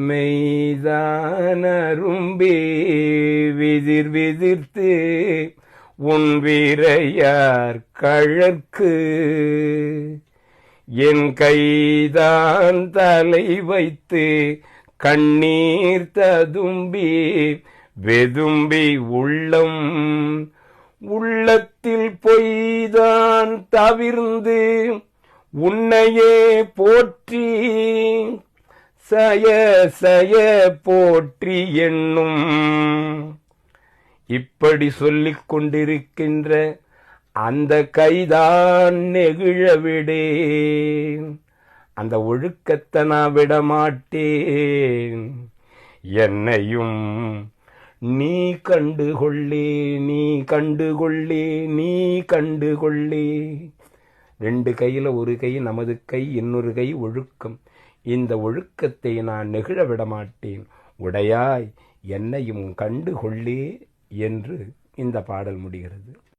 மெய்தானரும்பே விதிர் விதிர்த்து உன் வீரையார் கழற்கு என் கைதான் தலை வைத்து கண்ணீர் ததும்பி வெதும்பி உள்ளத்தில் பொய்தான் தவிர்ந்து உன்னையே போற்றி சய போற்றி என்னும். இப்படி சொல்லிக் கொண்டிருக்கின்ற அந்த கைதான் நெகிழவிடேன், அந்த ஒழுக்கத்தை நான் விடமாட்டேன். என்னையும் நீ கண்டுகொள்ளே, நீ கண்டுகொள்ளே, நீ கண்டுகொள்ளே. 2 கையில் ஒரு கை நமது கை, இன்னொரு கை ஒழுக்கம். இந்த ஒழுக்கத்தை நான் நெகிழ விடமாட்டேன். உடையாய் என்னையும் கண்டுகொள்ளே என்று இந்த பாடல் முடிகிறது.